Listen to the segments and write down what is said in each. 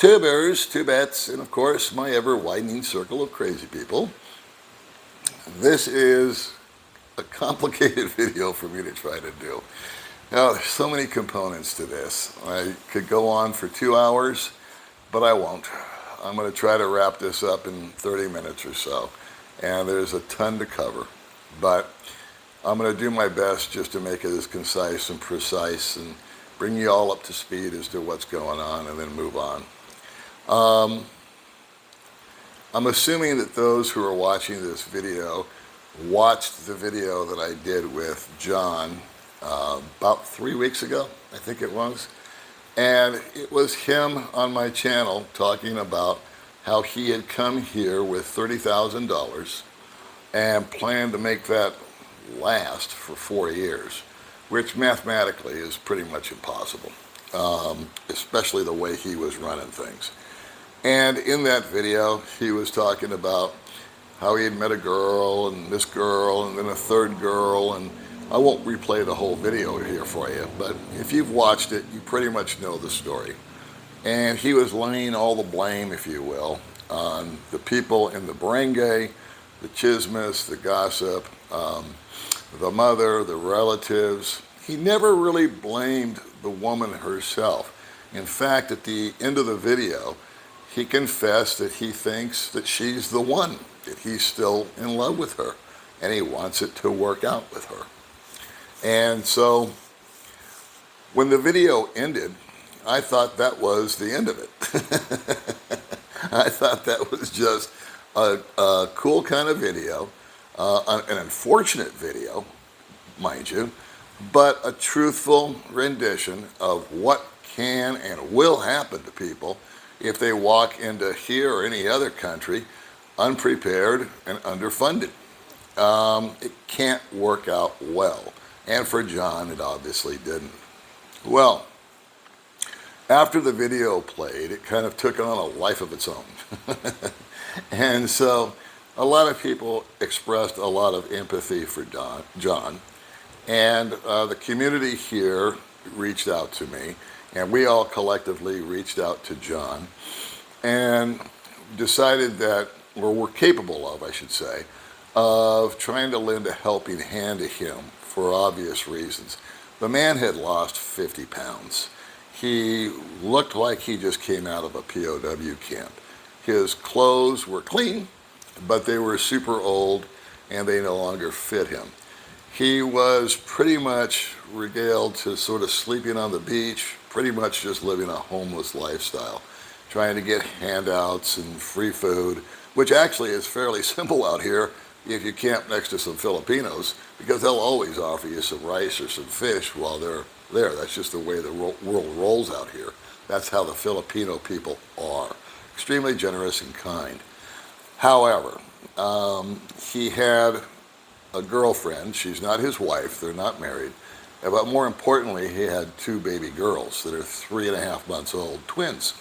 tubers, tubettes, and of course my ever-widening circle of crazy people. This is a complicated video for me to try to do. Now, there's so many components to this. I could go on for 2 hours, but I won't. I'm going to try to wrap this up in 30 minutes or so, and there's a ton to cover, but I'm going to do my best just to make it as concise and precise and bring you all up to speed as to what's going on and then move on. I'm assuming that those who are watching this video watched the video that I did with John about 3 weeks ago, I think it was. And it was him on my channel talking about how he had come here with $30,000 and planned to make that last for 4 years, which mathematically is pretty much impossible, especially the way he was running things. And in that video, he was talking about how he had met a girl and this girl and then a third girl, and I won't replay the whole video here for you, but if you've watched it, you pretty much know the story. And he was laying all the blame, if you will, on the people in the barangay, the chismes, the gossip, the mother, the relatives. He never really blamed the woman herself. In fact, at the end of the video, he confessed that he thinks that she's the one, that he's still in love with her, and he wants it to work out with her. And so, when the video ended, I thought that was the end of it. I thought that was just a cool kind of video, an unfortunate video, mind you, but a truthful rendition of what can and will happen to people if they walk into here or any other country unprepared and underfunded. It can't work out well. And for John, it obviously didn't. Well, after the video played, it kind of took on a life of its own. And so a lot of people expressed a lot of empathy for John. And the community here reached out to me, and we all collectively reached out to John and decided that, or were capable of, I should say, of trying to lend a helping hand to him for obvious reasons. The man had lost 50 pounds. He looked like he just came out of a POW camp. His clothes were clean, but they were super old and they no longer fit him. He was pretty much regaled to sort of sleeping on the beach, pretty much just living a homeless lifestyle, trying to get handouts and free food, which actually is fairly simple out here if you camp next to some Filipinos, because they'll always offer you some rice or some fish while they're there. That's just the way the world rolls out here. That's how the Filipino people are. Extremely generous and kind. However, he had a girlfriend. She's not his wife. They're not married. But more importantly, he had 2 baby girls that are 3.5 months old, twins.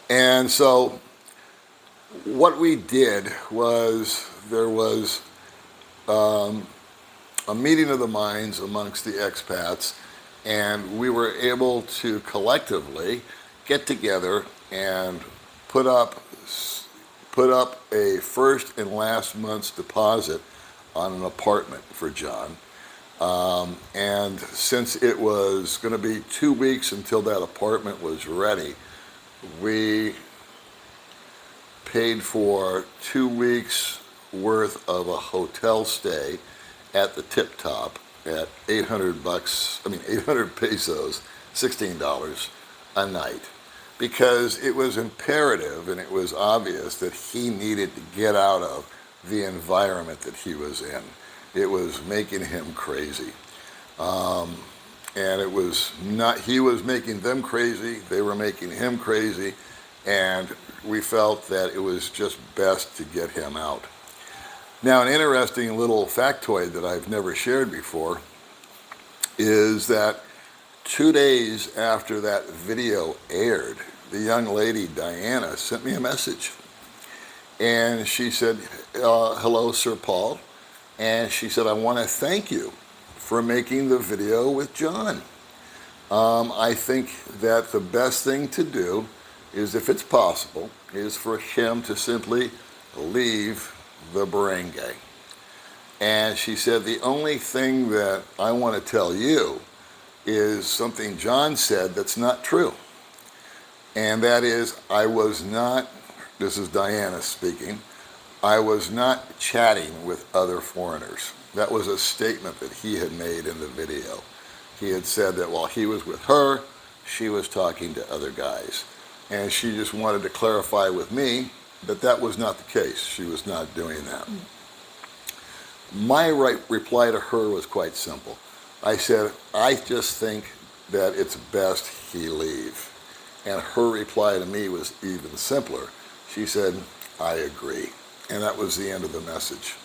And so what we did was there was a meeting of the minds amongst the expats, and we were able to collectively get together and put up a first and last month's deposit on an apartment for John. And since it was going to be 2 weeks until that apartment was ready, we paid for 2 weeks worth of a hotel stay at the Tip Top at 800 pesos, $16 a night, because it was imperative and it was obvious that he needed to get out of the environment that he was in. It was making him crazy. And it was not, he was making them crazy, they were making him crazy, and we felt that it was just best to get him out. Now, an interesting little factoid that I've never shared before is that 2 days after that video aired, the young lady, Diana, sent me a message. And she said, hello, Sir Paul. And she said, I want to thank you for making the video with John. I think that the best thing to do is, if it's possible, is for him to simply leave the barangay. And she said, the only thing that I want to tell you is something John said that's not true. And that is, I was not, this is Diana speaking, I was not chatting with other foreigners. That was a statement that he had made in the video. He had said that while he was with her, she was talking to other guys. And she just wanted to clarify with me that that was not the case. She was not doing that. My reply to her was quite simple. I said, I just think that it's best he leave. And her reply to me was even simpler. She said, I agree. And that was the end of the message.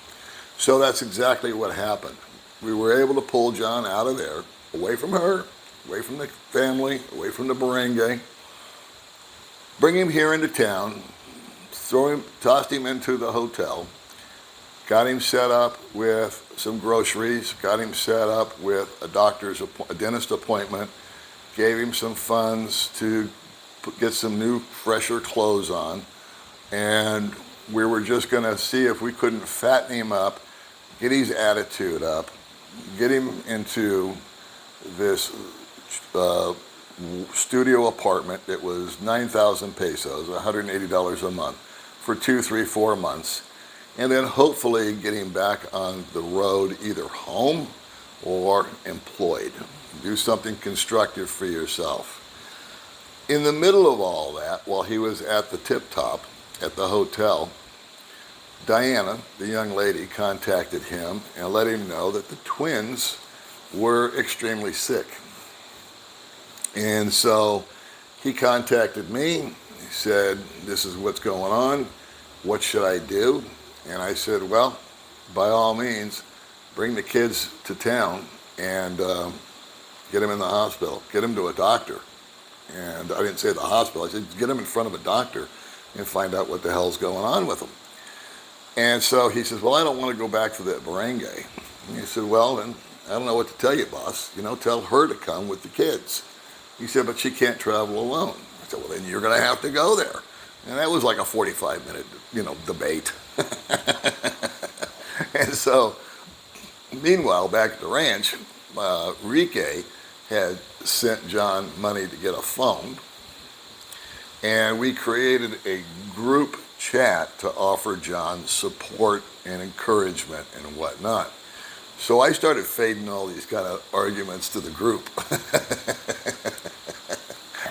So that's exactly what happened. We were able to pull John out of there, away from her, away from the family, away from the barangay, bring him here into town, tossed him into the hotel, got him set up with some groceries, got him set up with a dentist appointment, gave him some funds to get some new, fresher clothes on, and we were just going to see if we couldn't fatten him up, get his attitude up, get him into this studio apartment that was 9,000 pesos, $180 a month, for 2, 3, 4 months, and then hopefully get him back on the road, either home or employed. Do something constructive for yourself. In the middle of all that, while he was at the Tip Top at the hotel, Diana, the young lady, contacted him and let him know that the twins were extremely sick. And so he contacted me. He said, this is what's going on. What should I do? And I said, well, by all means, bring the kids to town and get them in the hospital. Get them to a doctor. And I didn't say the hospital. I said, get them in front of a doctor and find out what the hell's going on with them. And so he says, well, I don't want to go back to that barangay. And he said, well, then I don't know what to tell you, boss. Tell her to come with the kids. He said, but she can't travel alone. I said, well, then you're going to have to go there. And that was like a 45-minute, debate. And so, meanwhile, back at the ranch, Rike had sent John money to get a phone. And we created a group chat to offer John support and encouragement and whatnot. So I started fading all these kind of arguments to the group.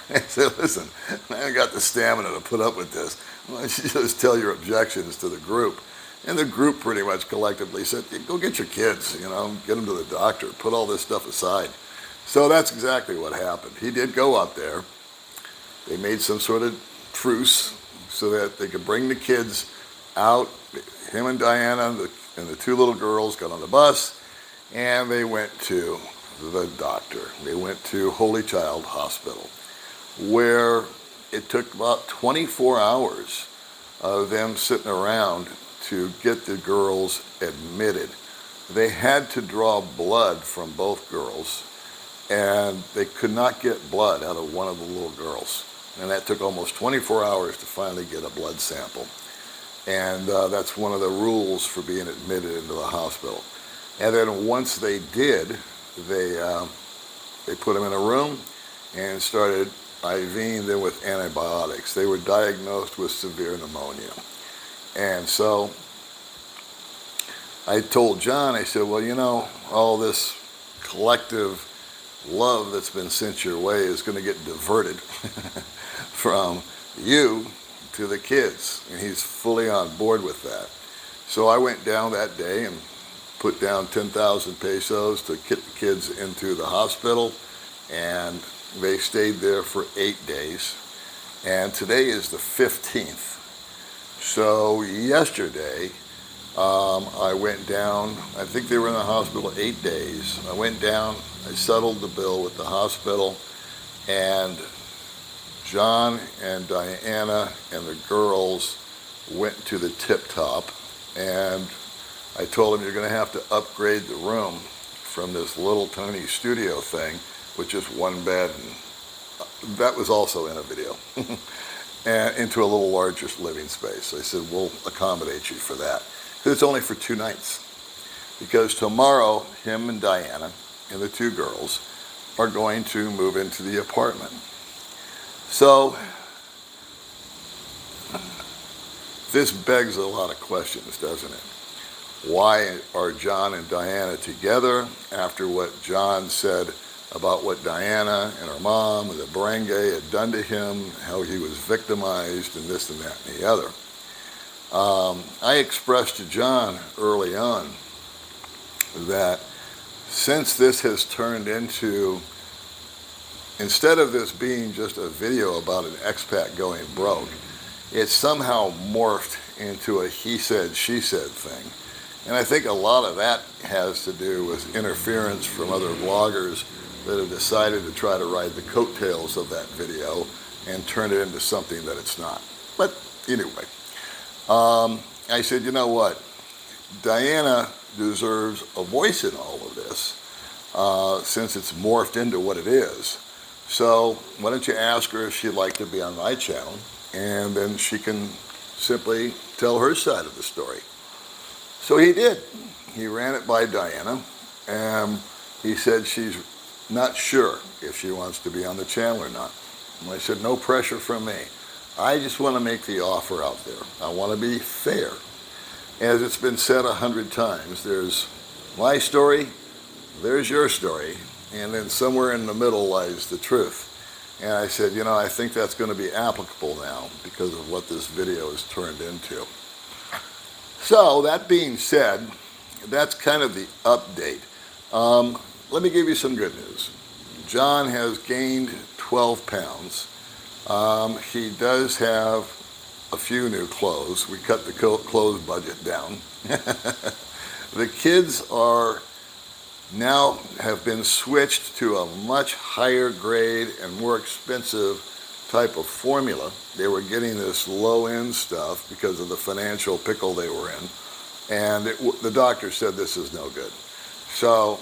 I said, listen, I haven't got the stamina to put up with this. Why don't you just tell your objections to the group? And the group pretty much collectively said, go get your kids, get them to the doctor, put all this stuff aside. So that's exactly what happened. He did go up there. They made some sort of truce so that they could bring the kids out. Him and Diana and the 2 little girls got on the bus, and they went to the doctor. They went to Holy Child Hospital, where it took about 24 hours of them sitting around to get the girls admitted. They had to draw blood from both girls, and they could not get blood out of one of the little girls. And that took almost 24 hours to finally get a blood sample. And that's one of the rules for being admitted into the hospital. And then once they did, they put them in a room and started IVing them with antibiotics. They were diagnosed with severe pneumonia. And so I told John, I said, well, all this collective love that's been sent your way is going to get diverted from you to the kids. And he's fully on board with that. So I went down that day and put down 10,000 pesos to get the kids into the hospital, and they stayed there for 8 days. And today is the 15th. So yesterday, I went down, I think they were in the hospital 8 days. I went down, I settled the bill with the hospital, and John and Diana and the girls went to the Tip Top, and I told them, you're going to have to upgrade the room from this little tiny studio thing with just one bed, and that was also in a video, and into a little larger living space. So I said, we'll accommodate you for that. It's only for 2 nights. Because tomorrow, him and Diana and the 2 girls are going to move into the apartment. So this begs a lot of questions, doesn't it? Why are John and Diana together after what John said about what Diana and her mom and the barangay had done to him, how he was victimized and this and that and the other? I expressed to John early on that since this has turned into, instead of this being just a video about an expat going broke, it's somehow morphed into a he said, she said thing. And I think a lot of that has to do with interference from other vloggers that have decided to try to ride the coattails of that video and turn it into something that it's not. But anyway, I said, you know what? Diana deserves a voice in all of this, since it's morphed into what it is. So why don't you ask her if she'd like to be on my channel, and then she can simply tell her side of the story. So he did. He ran it by Diana, and he said she's not sure if she wants to be on the channel or not. And I said, no pressure from me. I just want to make the offer out there. I want to be fair. As it's been said 100 times, there's my story, there's your story, and then somewhere in the middle lies the truth. And I said, you know, I think that's going to be applicable now because of what this video has turned into. So that being said, that's kind of the update. Let me give you some good news. John has gained 12 pounds. He does have a few new clothes. We cut the clothes budget down. The kids are now have been switched to a much higher grade and more expensive type of formula. They were getting this low-end stuff because of the financial pickle they were in, and the doctor said this is no good. So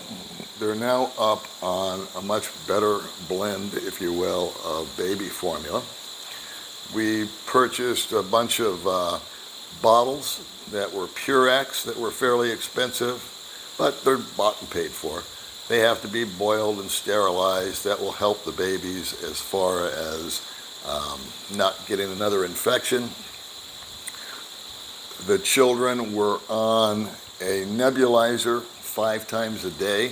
they're now up on a much better blend, if you will, of baby formula. We purchased a bunch of bottles that were Purex that were fairly expensive, but they're bought and paid for. They have to be boiled and sterilized. That will help the babies as far as not getting another infection. The children were on a nebulizer 5 times a day.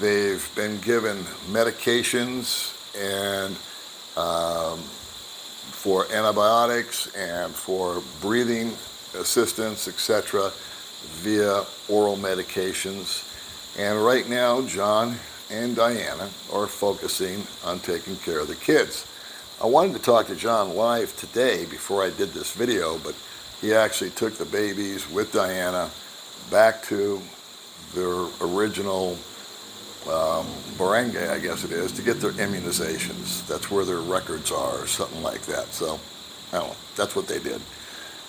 They've been given medications and for antibiotics and for breathing assistance, etc., via oral medications. And right now, John and Diana are focusing on taking care of the kids. I wanted to talk to John live today before I did this video, but he actually took the babies with Diana back to their original barangay, I guess it is, to get their immunizations. That's where their records are, or something like that. So, I don't know, that's what they did.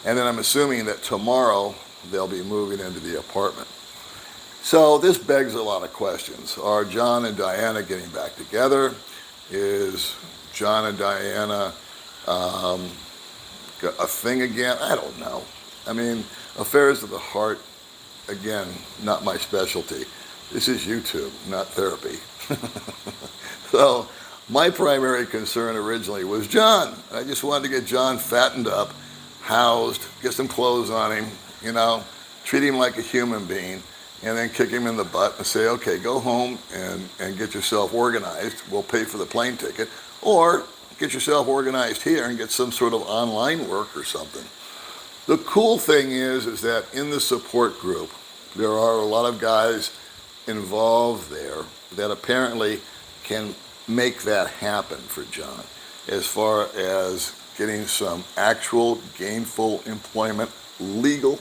And then I'm assuming that tomorrow they'll be moving into the apartment. So this begs a lot of questions. Are John and Diana getting back together? Is John and Diana a thing again? I don't know. I mean, affairs of the heart, again, not my specialty. This is YouTube, not therapy. So my primary concern originally was John. I just wanted to get John fattened up, housed, get some clothes on him, you know, treat him like a human being, and then kick him in the butt and say, okay, go home and get yourself organized. We'll pay for the plane ticket. Or get yourself organized here and get some sort of online work or something. The cool thing is that in the support group, there are a lot of guys involved there that apparently can make that happen for John as far as getting some actual gainful employment, legal,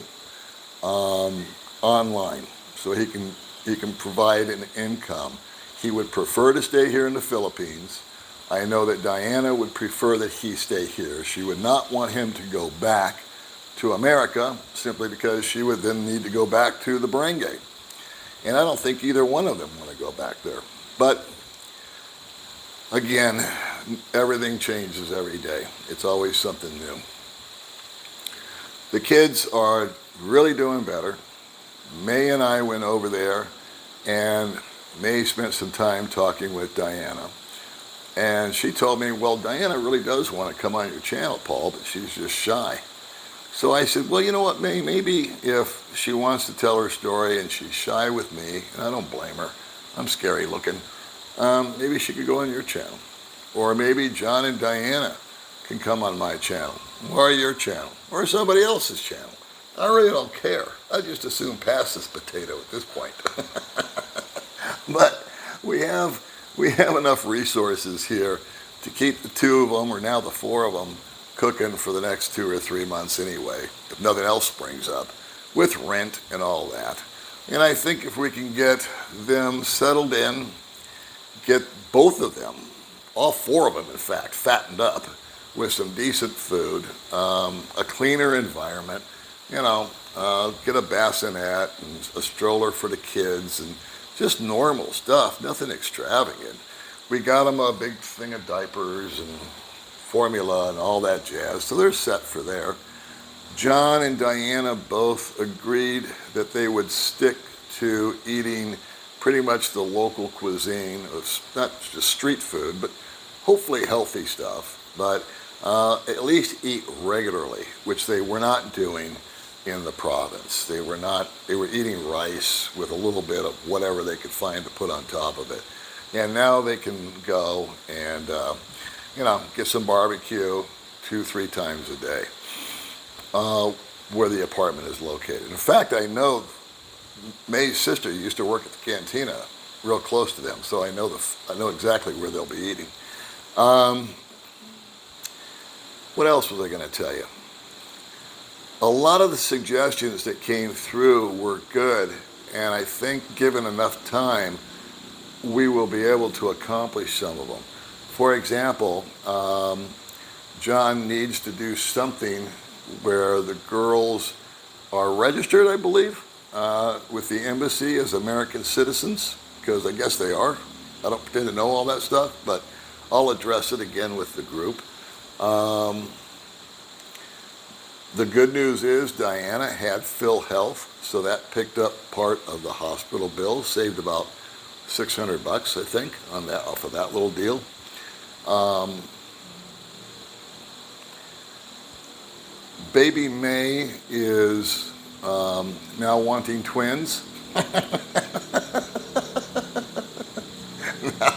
online, so he can provide an income. He would prefer to stay here in the Philippines. I know that Diana would prefer that he stay here. She would not want him to go back to America simply because she would then need to go back to the barangay. And I don't think either one of them want to go back there. But Again, everything changes every day. It's always something new. The kids are really doing better. May and I went over there, and May spent some time talking with Diana. And she told me, well, Diana really does want to come on your channel, Paul, but she's just shy. So I said, well, you know what, May, maybe if she wants to tell her story and she's shy with me, and I don't blame her, I'm scary looking, maybe she could go on your channel. Or maybe John and Diana can come on my channel, or your channel, or somebody else's channel. I really don't care. I just assume pass this potato at this point. But we have enough resources here to keep the two of them, or now the four of them, cooking for the next 2 or 3 months anyway, if nothing else springs up, with rent and all that. And I think if we can get them settled in, get both of them, all four of them in fact, fattened up with some decent food, a cleaner environment, get a bassinet and a stroller for the kids and just normal stuff, nothing extravagant. We got them a big thing of diapers and formula and all that jazz, so they're set for there. John and Diana both agreed that they would stick to eating pretty much the local cuisine, of not just street food, but hopefully healthy stuff, but at least eat regularly, which they were not doing in the province. They were eating rice with a little bit of whatever they could find to put on top of it. And now they can go and, get some barbecue 2-3 times a day where the apartment is located. In fact, I know May's sister used to work at the cantina real close to them, so I know exactly where they'll be eating. What else was I going to tell you? A lot of the suggestions that came through were good, and I think given enough time, we will be able to accomplish some of them. For example, John needs to do something where the girls are registered, I believe, with the embassy as American citizens, because I guess they are. I don't pretend to know all that stuff, but I'll address it again with the group. The good news is Diana had PhilHealth, so that picked up part of the hospital bill, saved about $600, I think, off of that little deal. Baby May is now wanting twins. Now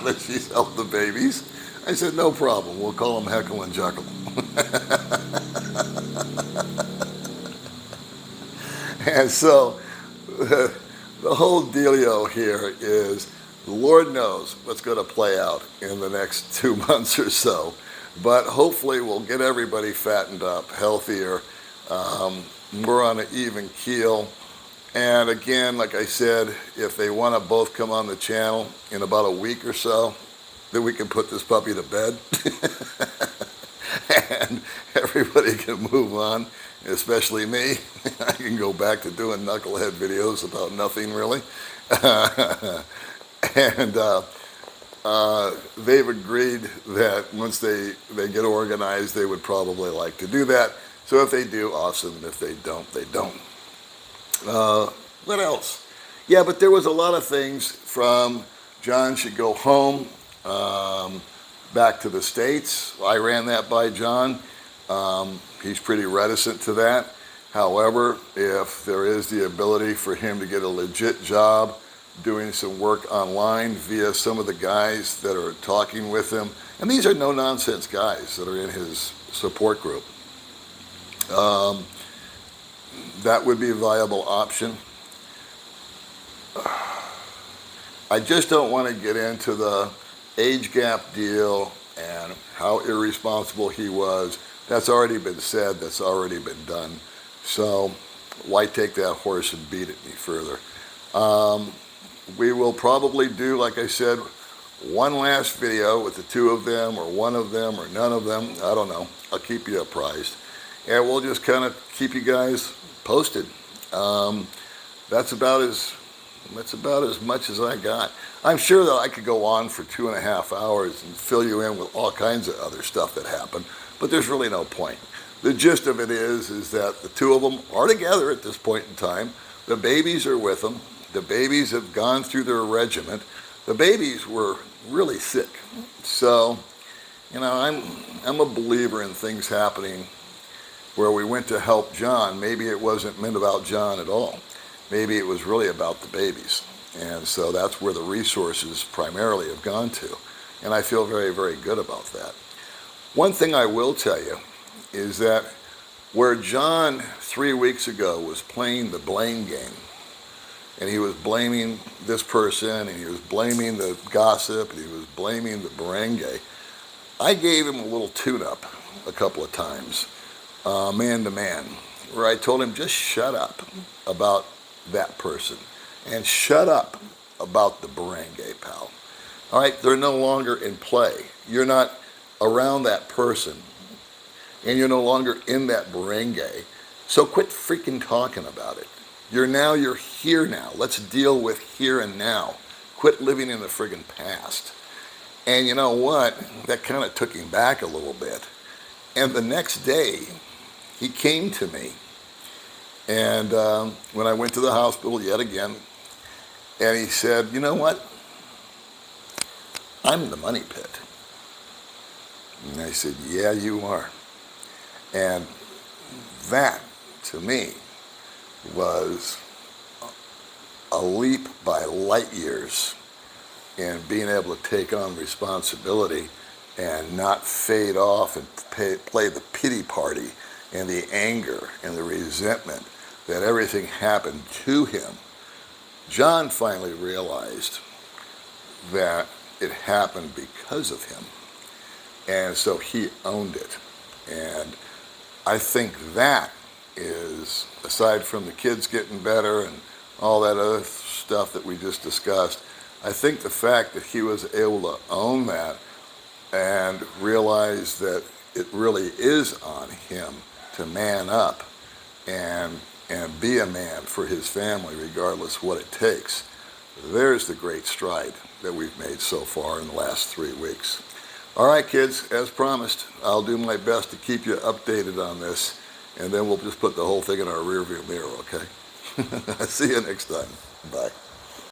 that she's held the babies, I said, no problem. We'll call them Heckle and Jekyll. And so the whole dealio here is, the Lord knows what's going to play out in the next 2 months or so. But hopefully we'll get everybody fattened up, healthier, more on an even keel. And again, like I said, if they want to both come on the channel in about a week or so, then we can put this puppy to bed. And everybody can move on, especially me. I can go back to doing knucklehead videos about nothing really. And they've agreed that once they get organized, they would probably like to do that. So if they do, awesome. And if they don't, they don't. What else? Yeah, but there was a lot of things from John should go home, back to the States. I ran that by John. He's pretty reticent to that. However, if there is the ability for him to get a legit job doing some work online via some of the guys that are talking with him, and these are no-nonsense guys that are in his support group, that would be a viable option. I just don't want to get into the age gap deal and how irresponsible he was. That's already been said, that's already been done. So why take that horse and beat it any further? We will probably do, like I said, one last video with the two of them, or one of them, or none of them. I don't know. I'll keep you apprised. And we'll just kind of keep you guys posted. That's about as much as I got. I'm sure that I could go on for 2.5 hours and fill you in with all kinds of other stuff that happened, but there's really no point. The gist of it is that the two of them are together at this point in time. The babies are with them. The babies have gone through their regiment. The babies were really sick. So, I'm a believer in things happening where we went to help John. Maybe it wasn't meant about John at all. Maybe it was really about the babies. And so that's where the resources primarily have gone to. And I feel very, very good about that. One thing I will tell you is that where John 3 weeks ago was playing the blame game, and he was blaming this person, and he was blaming the gossip, and he was blaming the barangay, I gave him a little tune-up a couple of times, man to man, where I told him, just shut up about that person, and shut up about the barangay, pal. All right, they're no longer in play. You're not around that person, and you're no longer in that barangay, so quit freaking talking about it. You're here now. Let's deal with here and now. Quit living in the friggin' past. And you know what? That kind of took him back a little bit. And the next day, he came to me. And when I went to the hospital yet again, and he said, you know what? I'm the money pit. And I said, yeah, you are. And that, to me, was a leap by light years in being able to take on responsibility and not fade off and play the pity party and the anger and the resentment that everything happened to him. John finally realized that it happened because of him. And so he owned it. And I think that is, aside from the kids getting better and all that other stuff that we just discussed, I think the fact that he was able to own that and realize that it really is on him to man up and be a man for his family, regardless what it takes. There's the great stride that we've made so far in the last 3 weeks. All right, kids, as promised, I'll do my best to keep you updated on this, and then we'll just put the whole thing in our rearview mirror, okay? See you next time. Bye.